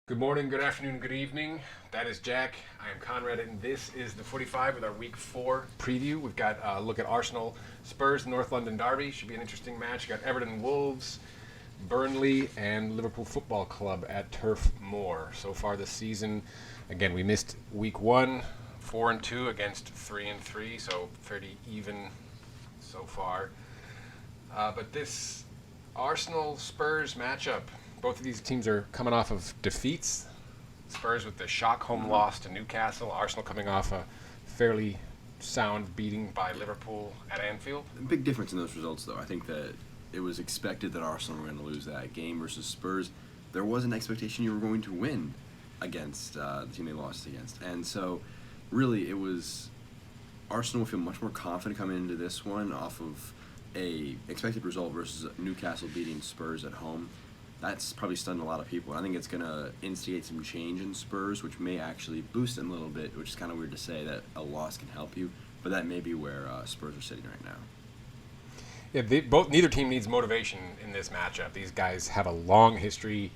Good morning, good afternoon, good evening. That is Jack. I am Conrad, and this is the 45 with our Week 4 preview. We've got a look at Arsenal, Spurs, North London Derby. Should be an interesting match. We've got Everton, Wolves, Burnley, and Liverpool Football Club at Turf Moor. So far this season, again, we missed Week 1, 4-2 against 3-3, so fairly even so far. But this Arsenal-Spurs matchup, both of these teams are coming off of defeats. Spurs with the shock home loss to Newcastle. Arsenal coming off a fairly sound beating by Liverpool at Anfield. Big difference in those results, though. I think that it was expected that Arsenal were going to lose that game versus Spurs. There was an expectation you were going to win against the team they lost against. And so, really, it was Arsenal feel much more confident coming into this one off of a expected result versus Newcastle beating Spurs at home. That's probably stunned a lot of people. I think it's going to instigate some change in Spurs, which may actually boost them a little bit, which is kind of weird to say that a loss can help you, but that may be where Spurs are sitting right now. Yeah, neither team needs motivation in this matchup. These guys have a long history.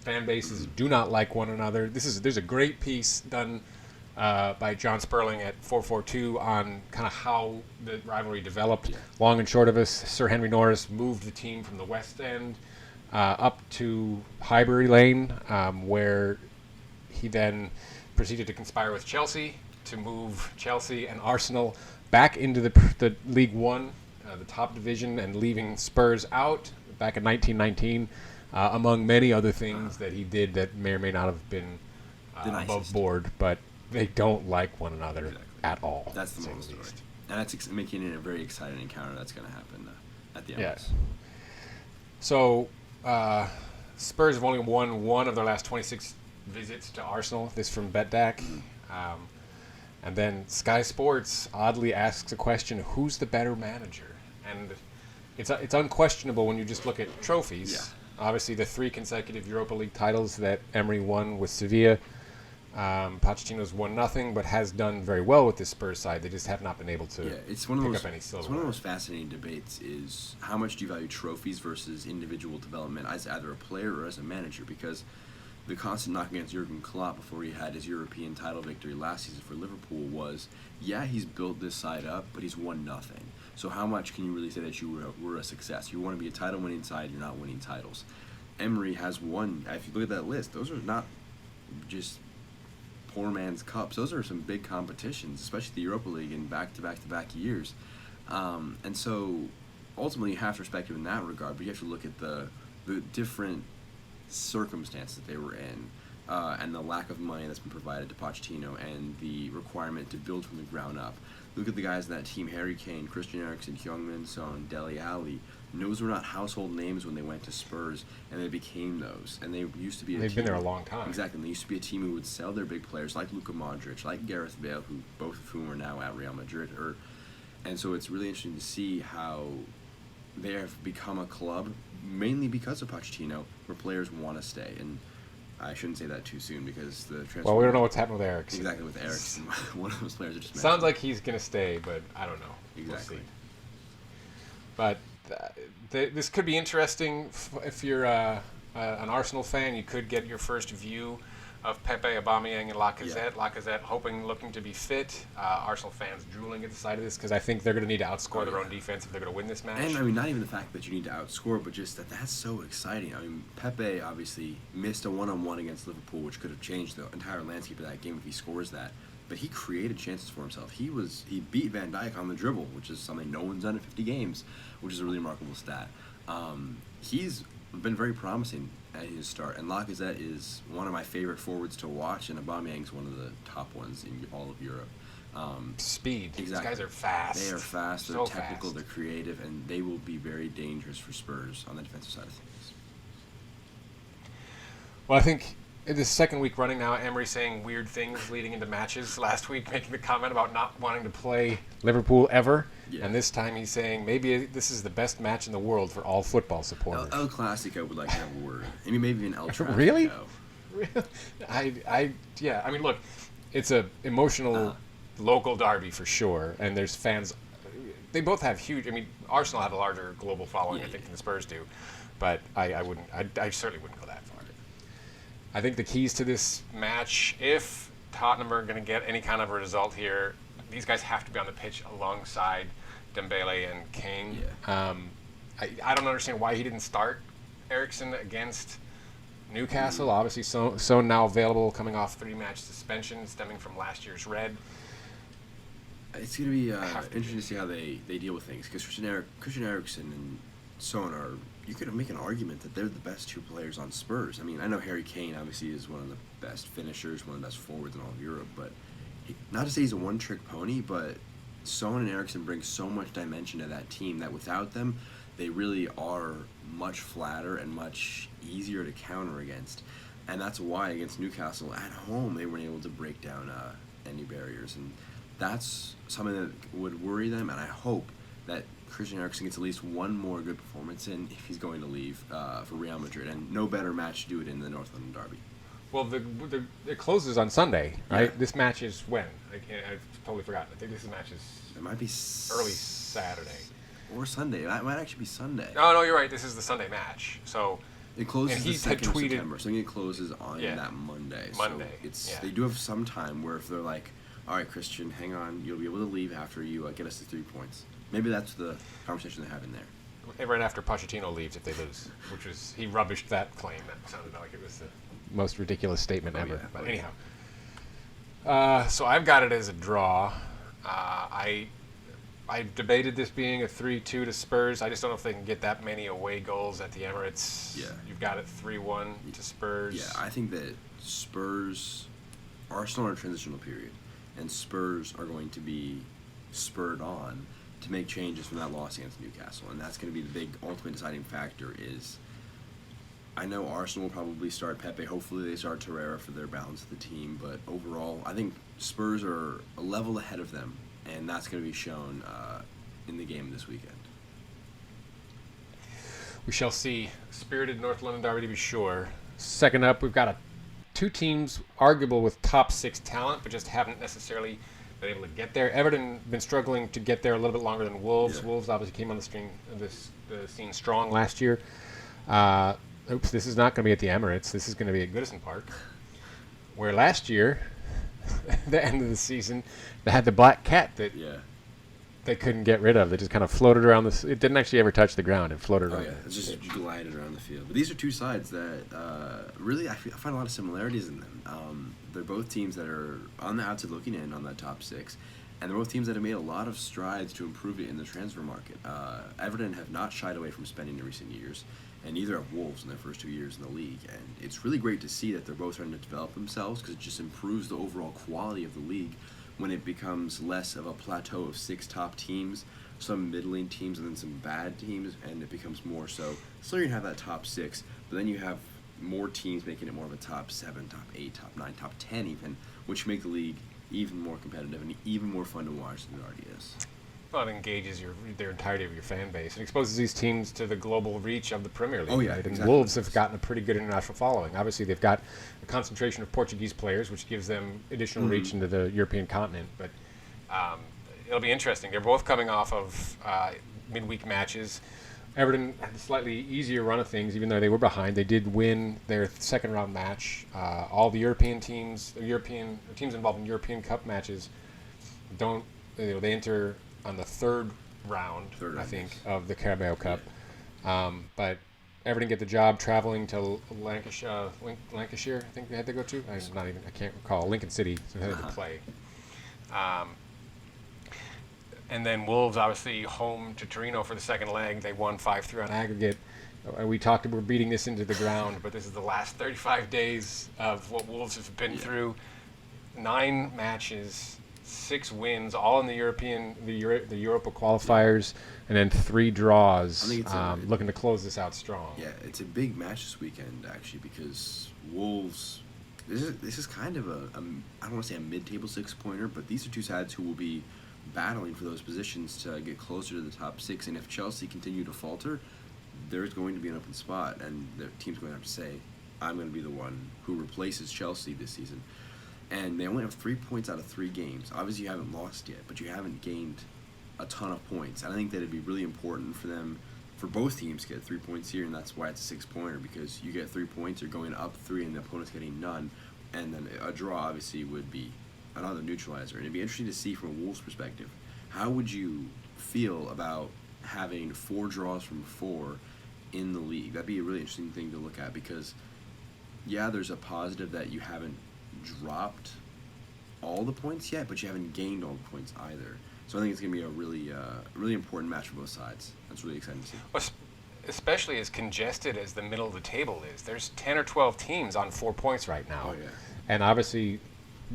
Fan bases do not like one another. There's a great piece done by John Sperling at 442 on kind of how the rivalry developed. Yeah. Long and short of us, Sir Henry Norris moved the team from the West End up to Highbury Lane, where he then proceeded to conspire with Chelsea to move Chelsea and Arsenal back into the League One, the top division, and leaving Spurs out back in 1919, among many other things that he did that may or may not have been above board, but they don't like one another at all. That's the moral story. And that's making it a very exciting encounter that's going to happen at the end. Yes. So Spurs have only won one of their last 26 visits to Arsenal. This from BetDAC. And then Sky Sports oddly asks a question, who's the better manager? And it's unquestionable when you just look at trophies. Yeah. Obviously, the 3 consecutive Europa League titles that Emery won with Sevilla. Pochettino's won nothing, but has done very well with this Spurs side. They just have not been able to pick up any silverware. It's one of the most fascinating debates is how much do you value trophies versus individual development as either a player or as a manager, because the constant knock against Jurgen Klopp before he had his European title victory last season for Liverpool was, yeah, he's built this side up, but he's won nothing. So how much can you really say that you were a success? You want to be a title-winning side, you're not winning titles. Emery has won. If you look at that list, those are not just poor man's cups. Those are some big competitions, especially the Europa League in back-to-back years. And so ultimately you have to respect him in that regard, but you have to look at the different circumstances that they were in, and the lack of money that's been provided to Pochettino and the requirement to build from the ground up. Look at the guys in that team: Harry Kane, Christian Eriksen, Heung-min Son, Dele Alli. Those were not household names when they went to Spurs, and they became those. And they used to be They've been there a long time. Exactly. And they used to be a team who would sell their big players like Luka Modric, like Gareth Bale, both of whom are now at Real Madrid. And so it's really interesting to see how they have become a club, mainly because of Pochettino, where players want to stay. And I shouldn't say that too soon because the transfer. Well, we don't know what's happening with Eriksen. Exactly, with Eriksen. One of those players are just Sounds like he's going to stay, but I don't know. Exactly. We'll see. But this could be interesting if you're an Arsenal fan. You could get your first view of Pepe, Aubameyang, and Lacazette. Yeah. Lacazette looking to be fit. Arsenal fans drooling at the sight of this because I think they're going to need to outscore their own defense if they're going to win this match. And I mean, not even the fact that you need to outscore, but just that's so exciting. I mean, Pepe obviously missed a one-on-one against Liverpool, which could have changed the entire landscape of that game if he scores that. But he created chances for himself. He beat Van Dijk on the dribble, which is something no one's done in 50 games, which is a really remarkable stat. He's been very promising at his start, and Lacazette is one of my favorite forwards to watch, and Aubameyang's one of the top ones in all of Europe. Speed. Exactly. These guys are fast. They are fast. They're So technical. fast. They're creative, and they will be very dangerous for Spurs on the defensive side of things. Well, I think in the second week running now, Emery saying weird things leading into matches. Last week, making the comment about not wanting to play Liverpool ever. Yeah. And this time he's saying maybe this is the best match in the world for all football supporters. El Clasico would like to have a word. I mean, maybe an El Trafico. Really? Yeah. I mean, look, it's a emotional local derby for sure, and there's fans. They both have huge. I mean, Arsenal have a larger global following, I think, than the Spurs do, but I certainly wouldn't go that far. I think the keys to this match, if Tottenham are going to get any kind of a result here, these guys have to be on the pitch alongside Dembele and Kane. Yeah. I don't understand why he didn't start Eriksen against Newcastle. Obviously, so now available, coming off 3-match suspension stemming from last year's red. It's going to be interesting to see how they deal with things, because Christian Eriksen and Son are, you could make an argument that they're the best two players on Spurs. I mean, I know Harry Kane obviously is one of the best finishers, one of the best forwards in all of Europe, but not to say he's a one-trick pony, but Son and Eriksen bring so much dimension to that team that without them, they really are much flatter and much easier to counter against. And that's why against Newcastle at home, they weren't able to break down any barriers. And that's something that would worry them, and I hope that Christian Eriksen gets at least one more good performance in if he's going to leave for Real Madrid, and no better match to do it in the North London derby. Well, it closes on Sunday, right? Yeah. This match is when? I've totally forgotten. I think this match is It might be early Saturday. or Sunday. That might actually be Sunday. No, you're right. This is the Sunday match. So It closes And the he had 2nd of tweeted- September, so I think it closes on Yeah. that Monday. Monday, So it's yeah. they do have some time where if they're like, all right, Christian, hang on, you'll be able to leave after you get us to 3 points. Maybe that's the conversation they have in there. right after Pochettino leaves if they lose, which was he rubbished that claim. That sounded like it was the most ridiculous statement ever. Yeah. But anyhow, so I've got it as a draw. I debated this being a 3-2 to Spurs. I just don't know if they can get that many away goals at the Emirates. Yeah. You've got it 3-1 to Spurs. Yeah, I think that Arsenal are in a transitional period, and Spurs are going to be spurred on to make changes from that loss against Newcastle, and that's going to be the big ultimate deciding factor. Is I know Arsenal will probably start Pepe. Hopefully they start Torreira for their balance of the team, but overall, I think Spurs are a level ahead of them, and that's going to be shown in the game this weekend. We shall see. Spirited North London derby to be sure. Second up, we've got two teams arguable with top 6 talent, but just haven't necessarily been able to get there. Everton been struggling to get there a little bit longer than Wolves. Yeah. Wolves obviously came on the scene strong last year. This is not going to be at the Emirates. This is going to be at Goodison Park, where last year, the end of the season, they had the black cat that Yeah. they couldn't get rid of. They just kind of floated around it didn't actually ever touch the ground. It floated Oh around. yeah, it's just glided around the field. But these are two sides that really I find a lot of similarities in them. They're both teams that are on the outside looking in on that top 6, and they're both teams that have made a lot of strides to improve it in the transfer market. Everton have not shied away from spending in recent years, and neither have Wolves in their first 2 years in the league. And it's really great to see that they're both starting to develop themselves, because it just improves the overall quality of the league when it becomes less of a plateau of 6 top teams, some middling teams, and then some bad teams, and it becomes more so. Still, you have that top 6, but then you have more teams making it more of a top 7, top 8, top 9, top 10 even, which make the league even more competitive and even more fun to watch than it already is. Well, it engages their entirety of your fan base. It exposes these teams to the global reach of the Premier League. Oh, yeah, right? And exactly. Wolves have gotten a pretty good international following. Obviously, they've got a concentration of Portuguese players, which gives them additional reach into the European continent. But it'll be interesting. They're both coming off of midweek matches. Everton had a slightly easier run of things, even though they were behind. They did win their second round match. All the European teams, teams involved in European Cup matches, they enter on the third round, I think, yes. of the Carabao Cup. But Everton get the job traveling to Lancashire. I think they had to go to. I can't recall. Lincoln City, so they had to play. And then Wolves, obviously, home to Torino for the second leg. They won 5-3 on aggregate. We're beating this into the ground, but this is the last 35 days of what Wolves have been through. 9 matches, 6 wins, all in the Europa qualifiers, and then 3 draws. I think it's looking to close this out strong. Yeah, it's a big match this weekend, actually, because Wolves, this is kind of I don't want to say a mid-table 6-pointer, but these are two sides who will be battling for those positions to get closer to the top 6, and if Chelsea continue to falter, there's going to be an open spot, and the team's going to have to say, I'm going to be the one who replaces Chelsea this season. And they only have 3 points out of 3 games. Obviously, you haven't lost yet, but you haven't gained a ton of points. And I think that it'd be really important for them for both teams to get 3 points here, and that's why it's a 6-pointer, because you get 3 points, you're going up 3, and the opponent's getting none, and then a draw obviously would be another neutralizer. And it'd be interesting to see from a Wolves perspective, how would you feel about having 4 draws from 4 in the league? That'd be a really interesting thing to look at, because yeah, there's a positive that you haven't dropped all the points yet, but you haven't gained all the points either. So I think it's going to be a really important match for both sides. That's really exciting to see. Especially as congested as the middle of the table is. There's 10 or 12 teams on 4 points right now. Oh, yeah. And obviously,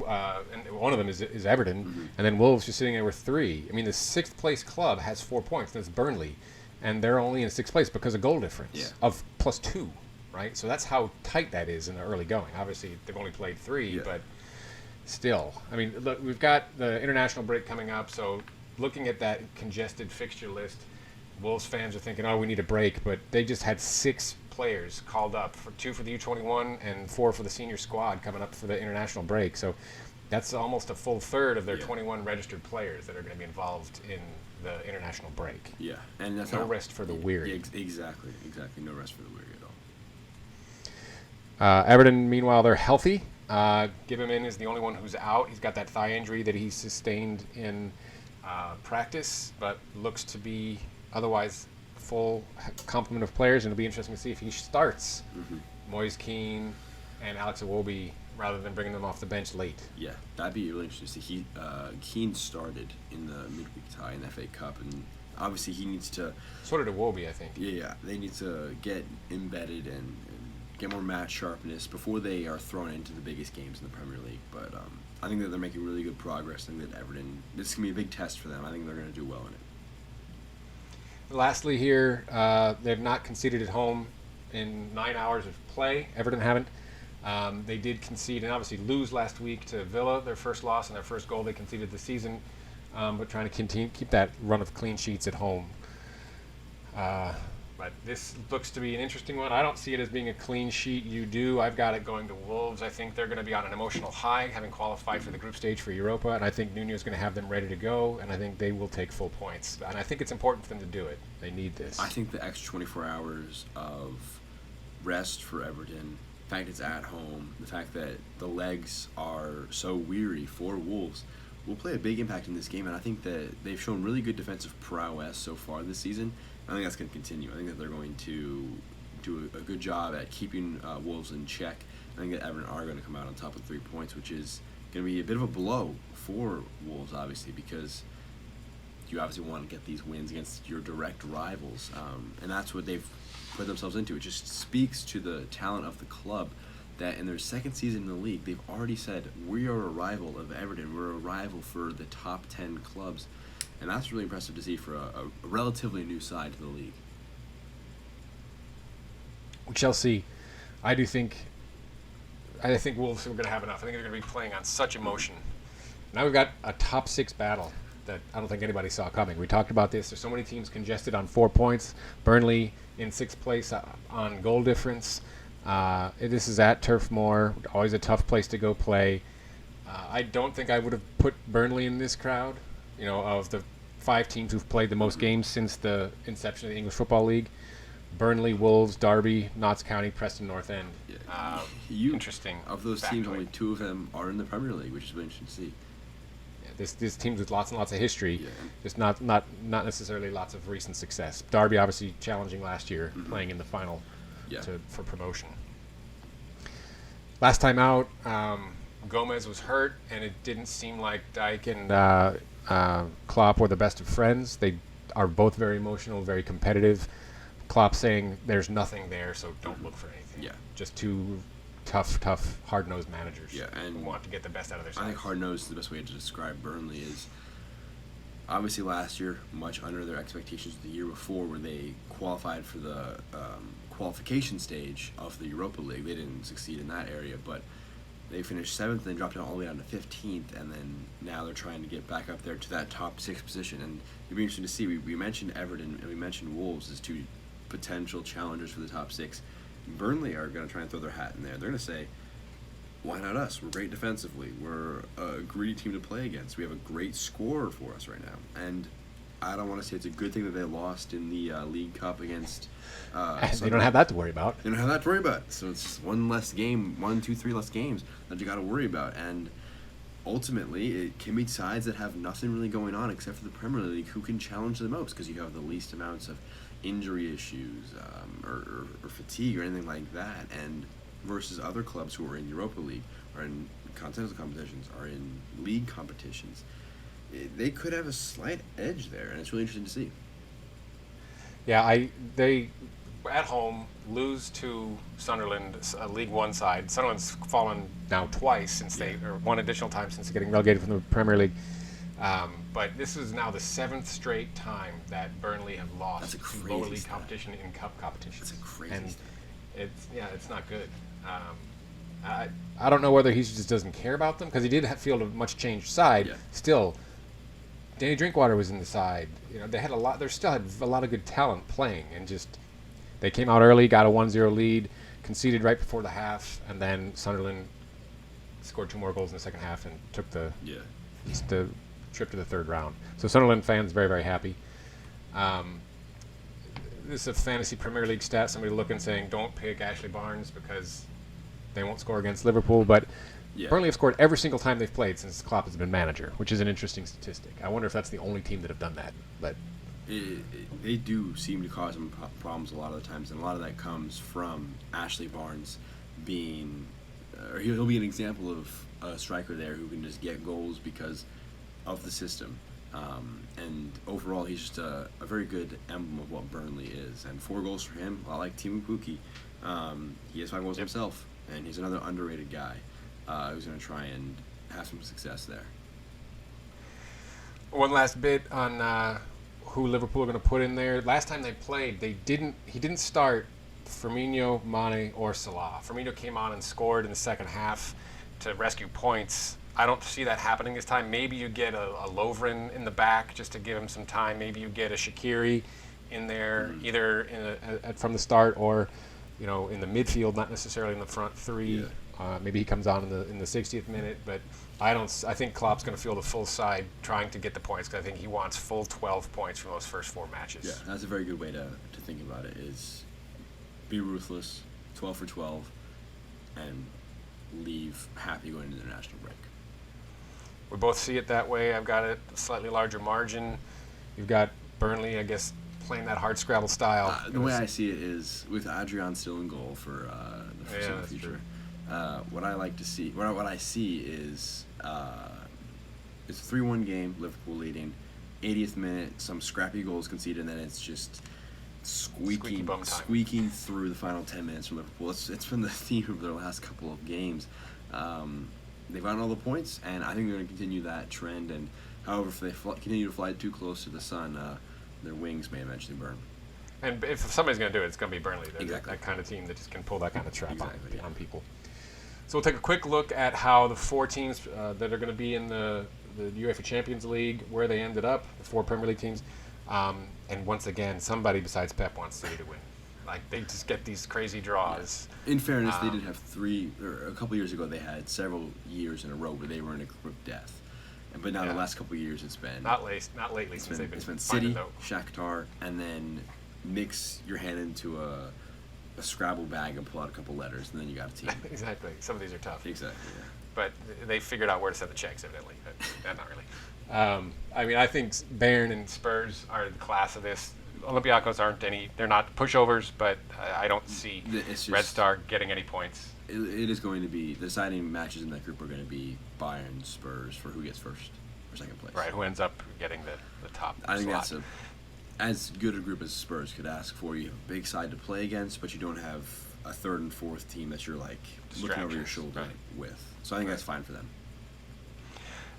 and one of them is Everton, Mm-hmm. and then Wolves just sitting there with 3. I mean, the 6th place club has 4 points, and it's Burnley, and they're only in 6th place because of goal difference of +2, right? So that's how tight that is in the early going. Obviously, they've only played 3, but still. I mean, look, we've got the international break coming up, so looking at that congested fixture list, Wolves fans are thinking, oh, we need a break, but they just had 6 players called up, 2 for the U21 and 4 for the senior squad coming up for the international break. So that's almost a full third of their 21 registered players that are going to be involved in the international break. Yeah, and that's no rest for the weary. Exactly. No rest for the weary at all. Everton, meanwhile, they're healthy. Gibberman is the only one who's out. He's got that thigh injury that he sustained in practice, but looks to be otherwise full complement of players, and it'll be interesting to see if he starts Moise Kean and Alex Iwobi rather than bringing them off the bench late. Yeah, that'd be really interesting to see. Keane started in the midweek tie in the FA Cup, and obviously he needs to... So did Iwobi, I think. Yeah, they need to get embedded and get more match sharpness before they are thrown into the biggest games in the Premier League. But I think that they're making really good progress. I think that Everton, this is going to be a big test for them. I think they're going to do well in it. Lastly here, they've not conceded at home in 9 hours of play. Everton haven't. They did concede and obviously lose last week to Villa, their first loss and their first goal they conceded this season, but trying to keep that run of clean sheets at home. But this looks to be an interesting one. I don't see it as being a clean sheet. You do. I've got it going to Wolves. I think they're going to be on an emotional high, having qualified for the group stage for Europa, and I think Nuno is going to have them ready to go, and I think they will take full points. And I think it's important for them to do it. They need this. I think the extra 24 hours of rest for Everton, the fact it's at home, the fact that the legs are so weary for Wolves, will play a big impact in this game, and I think that they've shown really good defensive prowess so far this season. I think that's going to continue. I think that they're going to do a good job at keeping Wolves in check. I think that Everton are going to come out on top with 3 points, which is going to be a bit of a blow for Wolves, obviously, because you obviously want to get these wins against your direct rivals, and that's what they've put themselves into. It just speaks to the talent of the club that in their second season in the league, they've already said, we are a rival of Everton. We're a rival for the top 10 clubs. And that's really impressive to see for a relatively new side to the league. We shall see. I think Wolves are going to have enough. I think they're going to be playing on such emotion. Now we've got a top 6 battle that I don't think anybody saw coming. We talked about this. There's so many teams congested on 4 points. Burnley in 6th place on goal difference. This is at Turf Moor. Always a tough place to go play. I don't think I would have put Burnley in this crowd. You know, of the 5 teams who've played the most games since the inception of the English Football League: Burnley, Wolves, Derby, Notts County, Preston North End. Interesting. Of those teams, only 2 of them are in the Premier League, which is really interesting to see. Yeah, this teams with lots and lots of history, Yeah. just not necessarily lots of recent success. Derby obviously challenging last year, playing in the final for promotion. Last time out, Gomez was hurt, and it didn't seem like Dijk and Klopp were the best of friends. They are both very emotional, very competitive. Klopp saying there's nothing there, so don't look for anything. Yeah. Just 2 tough, hard-nosed managers and who want to get the best out of their side. I think hard-nosed is the best way to describe Burnley. Is obviously last year much under their expectations the year before, where they qualified for the qualification stage of the Europa League. They didn't succeed in that area, but they finished 7th and dropped down all the way down to 15th, and then now they're trying to get back up there to that top 6 position. And it'd be interesting to see. We mentioned Everton and we mentioned Wolves as 2 potential challengers for the top 6. Burnley are going to try and throw their hat in there. They're going to say, why not us? We're great defensively. We're a greedy team to play against. We have a great scorer for us right now. And I don't want to say it's a good thing that they lost in the League Cup against. They don't have that to worry about. They don't have that to worry about. So it's one less game, 1, 2, 3 less games that you got to worry about. And ultimately, it can be sides that have nothing really going on except for the Premier League who can challenge the most because you have the least amounts of injury issues or fatigue or anything like that. And versus other clubs who are in Europa League or in continental competitions or in league competitions, they could have a slight edge there, and it's really interesting to see. Yeah, they at home lose to Sunderland, a League One side. Sunderland's fallen now twice since or one additional time since getting relegated from the Premier League. But this is now the 7th straight time that Burnley have lost to lower league competition in cup competitions. That's a crazy and stat. it's not good. I don't know whether he just doesn't care about them because he did field a much changed side. Yeah. Still, Danny Drinkwater was in the side. They had a lot. They still had a lot of good talent playing, and just they came out early, got a 1-0 lead, conceded right before the half, and then Sunderland scored 2 more goals in the second half and took the trip to the third round. So Sunderland fans very, very happy. This is a fantasy Premier League stat. Somebody looking saying don't pick Ashley Barnes because they won't score against Liverpool, but Burnley have scored every single time they've played since Klopp has been manager, which is an interesting statistic. I wonder if that's the only team that have done that. But they do seem to cause them problems a lot of the times, and a lot of that comes from Ashley Barnes being, or he'll be an example of a striker there who can just get goals because of the system. And overall, he's just a very good emblem of what Burnley is. And 4 goals for him, a lot like Timu Pukki. He has 5 goals himself, and he's another underrated guy who's going to try and have some success there. One last bit on who Liverpool are going to put in there. Last time they played, he didn't start Firmino, Mane, or Salah. Firmino came on and scored in the second half to rescue points. I don't see that happening this time. Maybe you get a Lovren in the back just to give him some time. Maybe you get a Shaqiri in there, either from the start or in the midfield, not necessarily in the front 3. Yeah. Maybe he comes on in the 60th minute, but I think Klopp's going to field a full side trying to get the points because I think he wants full 12 points from those first 4 matches. Yeah, that's a very good way to think about it, is be ruthless, 12 for 12, and leave happy going into the international break. We both see it that way. I've got a slightly larger margin. You've got Burnley, I guess, playing that hard scrabble style. The way I see it is with Adrian still in goal for the foreseeable future. What I like to see, what I see is it's a 3-1 game, Liverpool leading, 80th minute, some scrappy goals conceded, and then it's just squeaking through the final 10 minutes from Liverpool. It's been the theme of their last couple of games. They've gotten all the points, and I think they're going to continue that trend. And however, if they continue to fly too close to the sun, their wings may eventually burn. And if somebody's going to do it, it's going to be Burnley. They're exactly. That kind of team that just can pull that kind of trap on people. So we'll take a quick look at how the 4 teams that are going to be in the UEFA Champions League, where they ended up, the 4 Premier League teams. And once again, somebody besides Pep wants City to win. Like, they just get these crazy draws. Yeah. In fairness, they did have a couple years ago, they had several years in a row where they were in a group death. But now the last couple of years, it's been... Not lately, since they've been It's been City, Shakhtar, and then mix your hand into a Scrabble bag and pull out a couple letters, and then you got a team. Exactly. Some of these are tough. Exactly, yeah. But they figured out where to send the checks, evidently. But not really. I think Bayern and Spurs are the class of this. Olympiacos they're not pushovers, but I don't see Red Star getting any points. It is going to be, the deciding matches in that group are going to be Bayern, Spurs, for who gets first or second place. Right, who ends up getting the top I think slot. that's as good a group as Spurs could ask for. You have a big side to play against, but you don't have a 3rd and 4th team that you're looking over your shoulder with. So I think that's fine for them.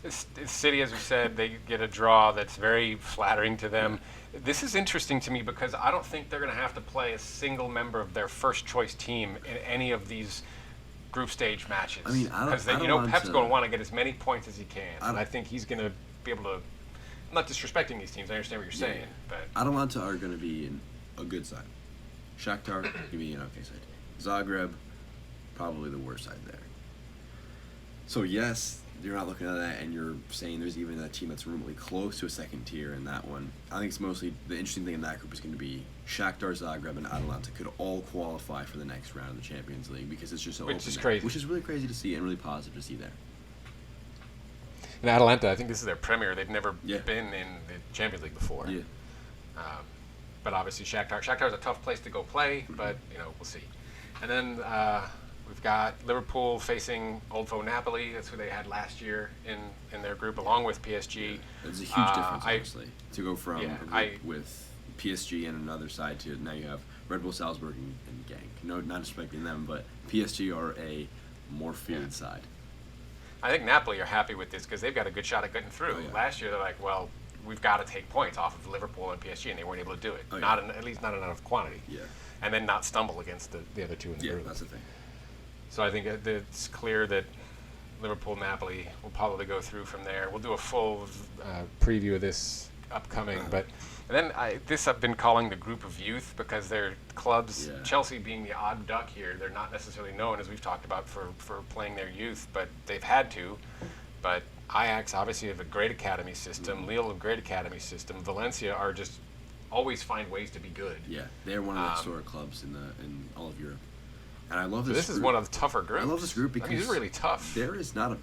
It's City, as we said, they get a draw that's very flattering to them. This is interesting to me because I don't think they're going to have to play a single member of their first choice team in any of these group stage matches. I mean, because Pep's going to want to get as many points as he can, and I think he's going to be able to. I'm not disrespecting these teams. I understand what you're saying, but Atalanta are going to be a good side. Shakhtar going to be an okay side. Zagreb, probably the worst side there. So yes, you're not looking at that and you're saying there's even a team that's remotely close to a second tier in that one. I think it's mostly the interesting thing in that group is going to be Shakhtar Zagreb and Atalanta could all qualify for the next round of the Champions League because it's just so Which open is there, crazy. which is really crazy to see and really positive to see there. And Atalanta, I think this is their premiere. They've never Yeah. been in the Champions League before. Yeah. But obviously Shakhtar's a tough place to go play, but we'll see. And then we've got Liverpool facing Old Foe Napoli. That's who they had last year in their group, along with PSG. There's a huge difference, I- honestly, to go from Yeah, a group with PSG and another side to now you have Red Bull Salzburg and Genk. No, not expecting them, but PSG are a more feared side. I think Napoli are happy with this because they've got a good shot at getting through. Oh, yeah. Last year, they're like, well, we've got to take points off of Liverpool and PSG, and they weren't able to do it. Oh, yeah. Not at least not in enough quantity. Yeah. And then not stumble against the other two in the Yeah, group. that's the thing. So I think it's clear that Liverpool, Napoli will probably go through from there. We'll do a full preview of this upcoming, but and then I've been calling the group of youth because they're clubs. Yeah. Chelsea being the odd duck here, they're not necessarily known as we've talked about for playing their youth, but they've had to. But Ajax obviously have a great academy system. Lille have a great academy system. Valencia are just always find ways to be good. Yeah, they're one of the historic clubs in all of Europe, and I love So this. this is group. one of the tougher groups. I love this group because it's really tough. There is not a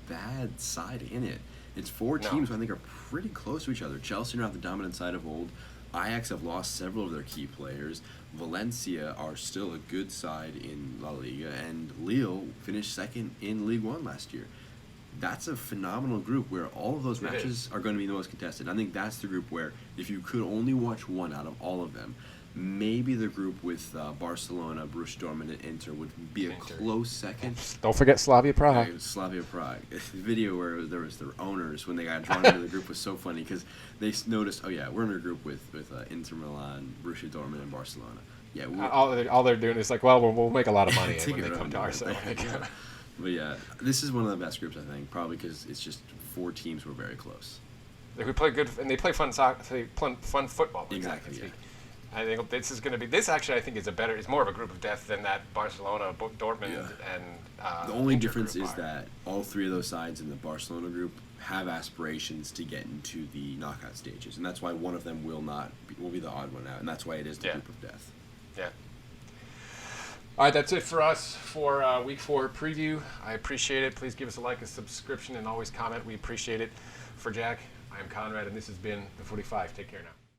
bad side in it. It's four No. teams who I think are pretty close to each other. Chelsea are not the dominant side of old. Ajax have lost several of their key players. Valencia are still a good side in La Liga, and Lille finished second in League One last year. That's a phenomenal group where all of those It matches is. are going to be the most contested. I think that's the group where if you could only watch one out of all of them, maybe the group with Barcelona, Borussia Dortmund, and Inter would be a Inter. close second. Don't forget Slavia Prague. It was Slavia Prague. The video where there was their owners when they got drawn into the group was so funny because they noticed, oh yeah, we're in a group with Inter Milan, Borussia Dortmund, and Barcelona. Yeah, All they're doing is like, well, we'll make a lot of money when Ticket they come to revenue, our side. yeah. But yeah, this is one of the best groups I think, probably because it's just four teams who are very close. They play good, and they play fun soccer. They play fun football. Exactly, yeah. I think this is going to be. This actually, I think, is it's more of a group of death than that Barcelona, Dortmund, Yeah. and The only Inter difference group is are. that all three of those sides in the Barcelona group have aspirations to get into the knockout stages, and that's why one of them will be the odd one out, and that's why it is the Yeah. group of death. Yeah. All right, that's it for us for Week 4 preview. I appreciate it. Please give us a like, a subscription, and always comment. We appreciate it. For Jack, I am Conrad, and this has been The 45. Take care now.